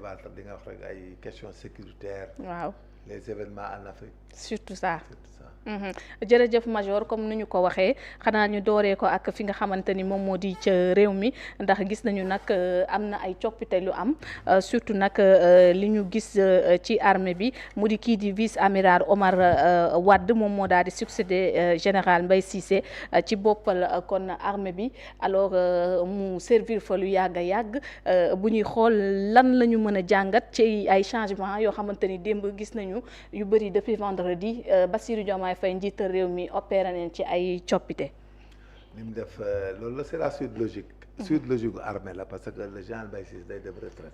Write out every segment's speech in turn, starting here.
Baal di nga wax rek ay questions sécuritaires. waaw les événements en Afrique. surtout ça. surtout ça. jërëjëf Major comme ni ñu ko waxee xanaa ñu dooree ko ak fi nga xamante ni moom moo di ca réew mi ndax gis nañu nag am na ay coppite lu am surtout nag li ñu gis ci armée bi mu di kii di vice amiral Omar Wade moom moo daal di succédé général Mbaye Cissé ci boppal kon armée bi alors mu servir fa lu yàgg a yàgg bu ñuy xool lan la ñu mën a jàngat ci ay changements yoo xamante ni démb gis nañu yu bëri depuis vendredi Bassirou Diomaye Faye njiital réew mi opéré nañ ci ay coppite. li mu def loolu la c'est la suite logique. suite logique gu armée la parce que le général Mbaye Cissé day dem retraite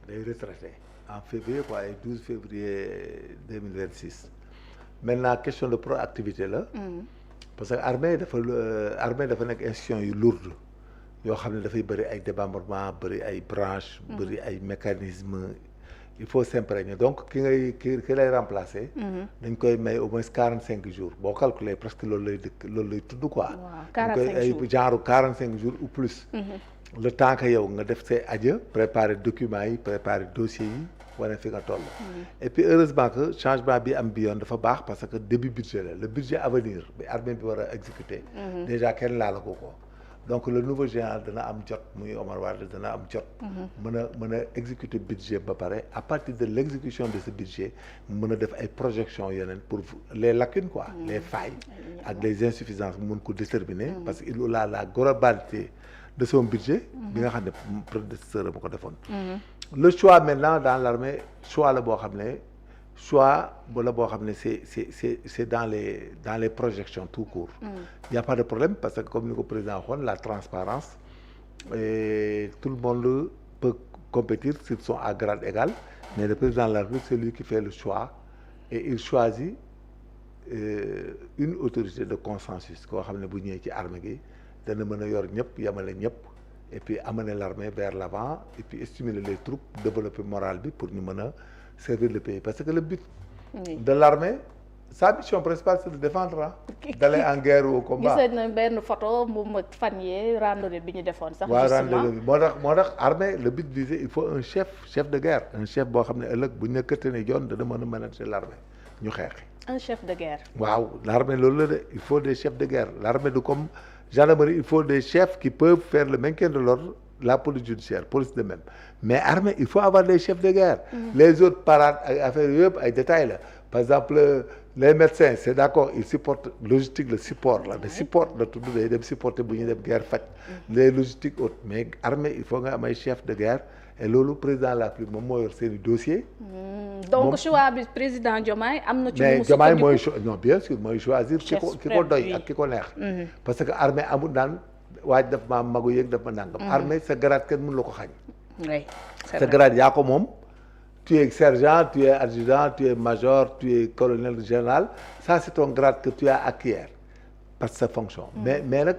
day retraité en février quoi ay 12 février 2026 maintenant question de proactivité la. parce que armée dafa nekk institution yu lourde yoo xam ne dafay bëri ay démembrement bëri ay branches. bëri ay mécanismes. il faut s'imprégner donc ki lay remplacer. dañ koy may au moins 45 jours boo calculer presque loolu lay tudd quoi. waaw 45 jours ay genre 45 jours ou plus. le temps que yow nga def say aja préparer documents yi préparer dossiers yi wane fi nga toll. et puis heureusement que changement bi am bi yoon dafa baax parce que début budget la le budget à venir bi armée bi war a exécuter. déjà kenn laala ko. donc le nouveau général dana am jot muy Omar Wade dana am jot. mën a exécuter budget ba pare à partir de l'exécution de ce budget mën a def ay projections yeneen pour les lacunes quoi. les failles ak les insuffisances mu mën ko déterminer. parce que il a la globalité de son budget. bi nga xam ne prédécesseur ma ko defoon. le choix maintenant dans l'armée choix la boo xam ne boo xam ne c'est dans les projections tout court. Il y a pas de problème parce que comme ni ko président waxoon la transparence et tout le monde peut compétir s'ils sont à grade égal mais le président de la République c'est lui qui fait le choix et il choisit une autorité de consensus koo xam ne bu ñëwee ci armée gi dana mën a yor ñëpp yemale ñëpp et puis amener l'armée vers l'avant et puis stimuler les troupes développer morale bi pour ñu mën a servir le pays parce que le but de l'armée sa mission principale c'est de défendre d'aller en guerre ou au combat. gisoon na benn photo mu fan yee randonnée bi ñu defoon sax. waaw randonnée bi moo tax armée le but visé il faut un chef de guerre un chef boo xam ne ëllëg bu ñu la këttee ne yoon dana mën a manager l'armée ñu xeex. un chef de guerre. waaw l'armée loolu la de il faut des chefs de guerre l'armée du comme gendarmerie il faut des chefs qui peuvent faire le maintien de l'ordre la police judiciaire police de même mais armée il faut avoir des chefs de guerre. Les autres parades ay affaires yëpp ay détails la par exemple les médecins c'est d'accord ils supportent logistique le support la de support la tudd day dem supporter bu ñu dem guerre faj. les logistiques autres mais armée il faut nga am ay chefs de guerre et loolu président de la République moom moo yor seen i dossiers. donc choix bi président Diomaye am na ci. mais Diomaye mooy non bien sûr mooy choisir. ki ko doy ak ki ko neex. parce que armée amul daan waaj daf ma magu yéeg daf ma nangam. armée sa grade kenn mënu la ko xañ. oui sa grade yaa ko moom. tu es sergent tu es adjudant tu es major tu es colonel général ça c'est ton grade que tu as acquis par sa fonction. mais nag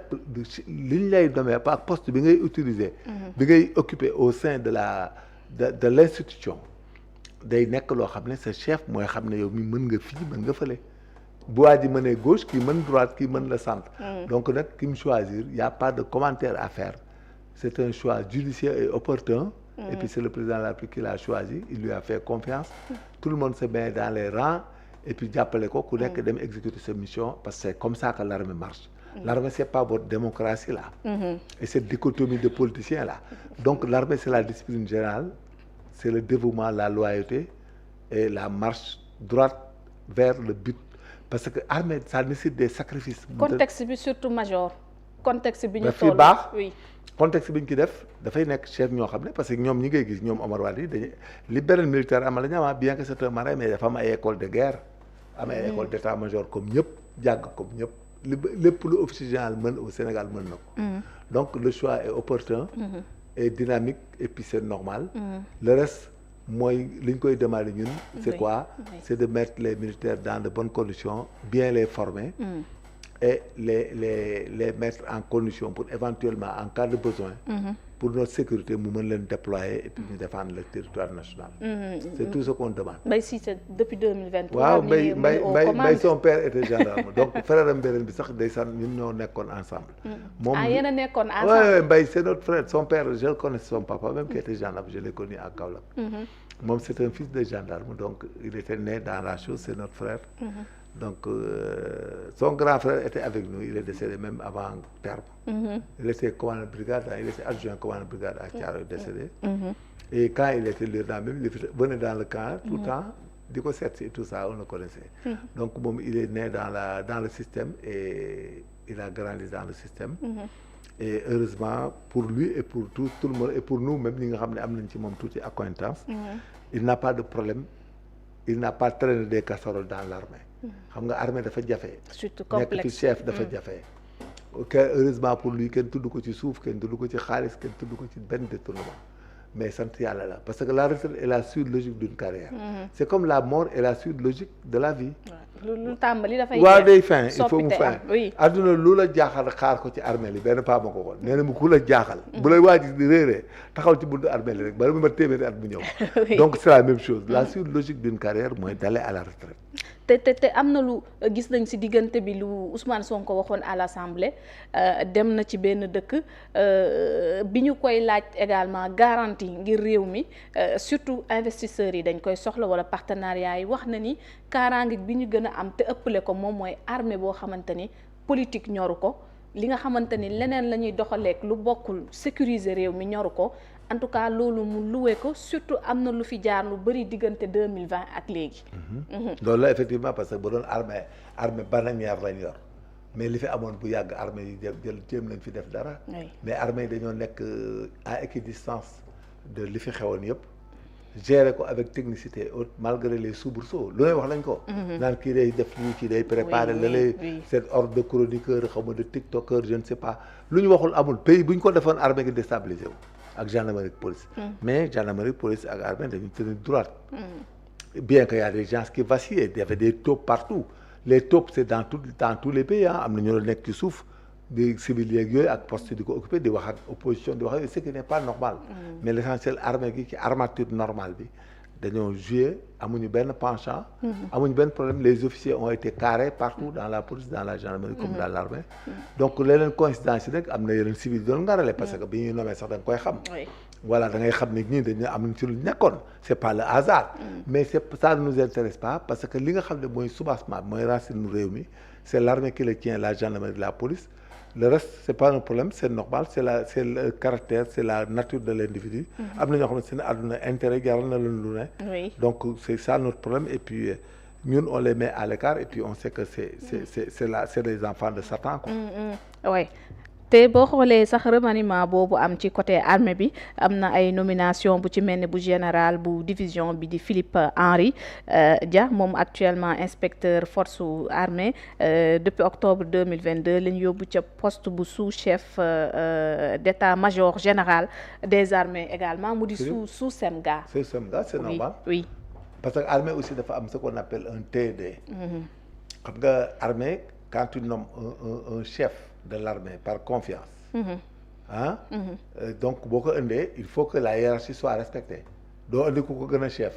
li ñu lay nommé par poste bi ngay utiliser. bi ngay occuper au sein de l'institution. day nekk loo xam ne sa chef mooy xam ne yow mi mën nga fii mën nga fële. bu waa ji mënee gauche kii mën droite kii mën le centre. donc nag ki mu choisir y a pas de commentaire à faire c'est un choix judicieux et opportun. Et puis c'est le président de la République qui l'a choisi il lui a fait confiance. Tout le monde se met dans les rangs et puis jàppale ko ku nekk dem exécuter sa mission parce que c'est comme ça que l'armée marche. L'armée c'est pas votre démocratie là. Et cette dichotomie de politiciens là. Donc l'armée c'est la discipline générale c'est le dévouement la loyauté et la marche droite vers le but parce que armée ça nécessite des sacrifices. contexte bi surtout major. contexte bi ñu toll daf fi baax oui. contexte bi ñu ci def dafay nekk chef ñoo xam ne parce que ñoom ñi ngay gis ñoom Omar Wade yi dañuy li beneen militaire amal la ñu am bien que c'est un marin mais dafa am ay école de guerre. am ay école d'état-major comme ñëpp jàng comme ñëpp lépp lu officier général mën au Sénégal mën na ko. donc le choix est opportun. et dynamique et puis c'est normal. le reste mooy li ñu koy demander ñun. c'est quoi c'est de mettre les militaires dans de bonnes conditions bien les former. et les mettre en condition pour éventuellement en cas de besoin. pour notre sécurité mu mën leen déployer et puis ñu défendre le territoire national. C'est tout ce qu'on demande. Mbaye Cissé depuis 2023. waaw Mbaye son père était gendarme donc frère am beneen bi sax ndeysaan ñun ñoo nekkoon ensemble. moom yéen a nekkoon ensemble. oui Mbaye c'est notre frère son père je le connais son papa même qui était gendarme je l'ai connu à Kaolack. moom c'est un fils de gendarme donc il était né dans la chose c'est notre frère. Donc, son grand frère était avec nous, il est décédé même avant terme. Il était commandant de brigade, il était adjoint commandant de brigade à Thiaroye, décédé. Et quand il était lieutenant même, il venait dans le camp tout le temps, du coup, et tout ça, on le connaissait. Donc, bon, il est né dans le système et il a grandi dans le système. Et heureusement, pour lui et pour tout le monde, et pour nous, même, nous avons toute acquaintance, il n'a pas de problème, il n'a pas traîné des casseroles dans l'armée. xam nga armée dafa jafe. surtout complexe nekk ci chef dafa jafe. ok heureusement pour lui kenn tudd ko ci suuf kenn tudd ko ci xaalis kenn tudd ko ci benn détournement mais sant yàlla la parce que la retraite est la suite logique d'une carrière. c'est comme la mort est la suite logique de la vie. lu tàmbali dafay. waaw day fin il faut mu fin. oui adduna lu la jaaxal xaar ko ci armée li benn paa ma ko woon nee na mu ku la jaaxal. bu lay waaj di réeree taxaw ci buntu armée li rek bala mu ma téeméeri at bu ñëw. donc c'est la même chose la suite logique d'une carrière mooy d'aller à la retraite. te am na lu gis nañ ci diggante bi lu Ousmane Sonko waxoon à l'Assemblée dem na ci benn dëkk bi ñu koy laaj également garantie ngir réew mi surtout investisseurs yi dañ koy soxla wala partenariat yi wax na ni kaaraange bi ñu gën a am te ëppale ko moom mooy armée boo xamante ni politique ñoru ko li nga xamante ni leneen la ñuy doxaleek lu bokkul sécuriser réew mi ñoru ko en tout cas loolu mu loué ko surtout am na lu fi jaar lu bëri diggante 2020 ak léegi. loolu la effectivement parce que bu doon armée bananière lañ yor mais li fi amoon bu yàgg armée yi jéem nañ fi def dara. mais armée yi dañoo nekk à équidistance de li fi xewoon yëpp. gérer ko avec technicité haute malgré les soubresauts lu ngay wax lañ ko. naan kii day def lii kii day préparer cet ordre de chroniqueur xaw ma de tiktokeur je ne sais pas lu ñu waxul amul pays bu ñu ko defoon armée gi déstabilisé wu. ak gendarmerie police. mais gendarmerie police ak armée dañu tenir droite. bien que y a des gens qui vacillaient il y avait des taupes partout les taupes c'est dans tous les pays am na ñu nekk ci suuf di civil yeeg yooyu ak poste di ko occupé di wax ak opposition di wax ak ce qui n'est pas normal. mais l'essentiel armée gi ci armature normale bi dañoo joué amuñu benn penchant. amuñu benn problème les officiers ont été carrés partout dans la police dans la gendarmerie comme dans l'armée. donc leneen coïncidence yi nag am na yeneen civil doon ngarale parce que bi ñuy nommé sax da nga koy xam. voilà da ngay xam ne ñii dañu am nañ ci lu nekkoon c'est pas le hasard. mais ça ne nous intéresse pas parce que li nga xam ne mooy soubassement mooy racine réew mi c'est l'armée qui le tient la gendarmerie la police. le reste c'est pas un problème c'est normal c'est le caractère c'est la nature de l'individu. am na ñoo xam ne seen àdduna intérêt jaral na leen lu ne. donc c'est ça notre problème et puis ñun on les met à l'écart et puis on sait que c'est des enfants de Satan quoi. oui te boo xoolee sax remaniement boobu am ci côté armée bi am na ay nomination bu ci mel ni bu général bu division bi di Philippe Henri Dia moom actuellement inspecteur force armée depuis octobre 2022 la ñu yóbbu ca poste bu sous-chef d'état-major général des armées également mu di sous SEMGA. c'est SEMGA c'est normal. oui parce que armée aussi dafa am ce qu'on appelle un TD. xam nga armée quand tu nommes un chef de l'armée par confiance. Donc boo ko indee il faut que la hiérarchie soit respectée doo indi ku ko gën a chef.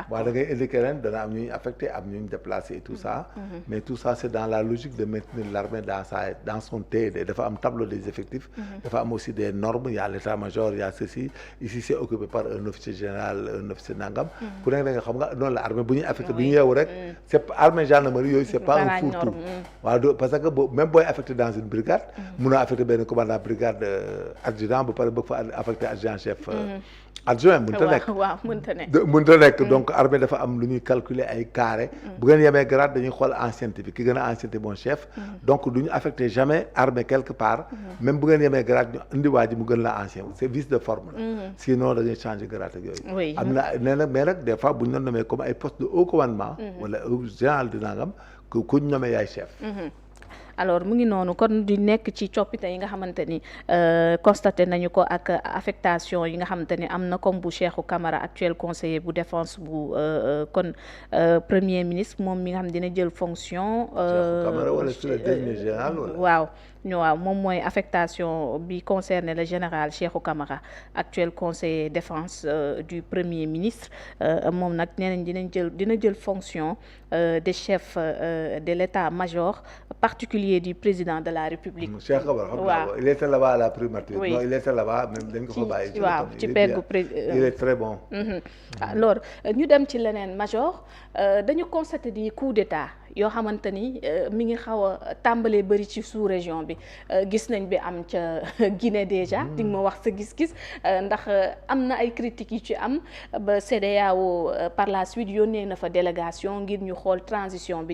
waaw da ngay indi keneen dana am ñuy affecté am ñuy déplacé et tout ça. mais tout ça c'est dans la logique de maintenir l'armée dans son TD dafa am tableau des effectifs. dafa am aussi des normes il y a l'état-major il y a ceci ici c'est occupé par un officier général un officier nangam. ku nekk da nga xam nga noonu la armée bu ñuy affecté bu ñu yeewu rek. c'est armée gendarmerie yooyu c'est pas un fourre-tout. waaw parce que même booy affecté dans une brigade. munoo affecté benn commandant brigade adjudant ba pare bëgg fa affecté adjudant chef. adjoint mënta nekk waaw mënta nekk mënta nekk donc armée dafa am lu ñuy calculer ay carré bu ngeen yemee grade dañuy xool ancienneté bi ki gën a ancienneté bon chef donc du ñu affecté jamais armée quelque part même bu ngeen yemee grade ñu indi waa ji mu gën la ancien c'est vice de forme la sinon dañuy changer grade ak yooyu am na nee nag mais nag des fois bu ñu doon nommé comme ay poste de haut commandement wala général di nangam ku ñu nommé yaay chef alors mu ngi noonu kon di nekk ci coppite yi nga xamante ni constaté nañu ko ak affectation yi nga xamante ni am na comme bu Cheikhou Camara actuel conseiller bu défense bu kon premier ministre moom mi nga xam dina jël fonction. Cheikhou Camara wala c'est le dernier général wala. waaw moom mooy affectation bi concerné le général Cheikhou Camara actuel conseiller défense du premier ministre moom nag nee nañ dina jël fonction de chef de l'état-major particulier du président de la République. Cheikh Camara xam naa ko il était là-bas à la primature. Oui. Non, il était là-bas même dañ ko fa bàyyi. waaw ci peggu il est très bon. alors ñu dem ci leneen major dañu constaté di coup d'état yoo xamante ni mi ngi xaw a tàmbalee bëri ci sous-région bi gis nañ bi am ca Guinée déjà di nga ma wax sa gis-gis ndax am na ay critiques yu ci am ba CEDEAO par la suite yónnee na fa délégation ngir ñu xool transition bi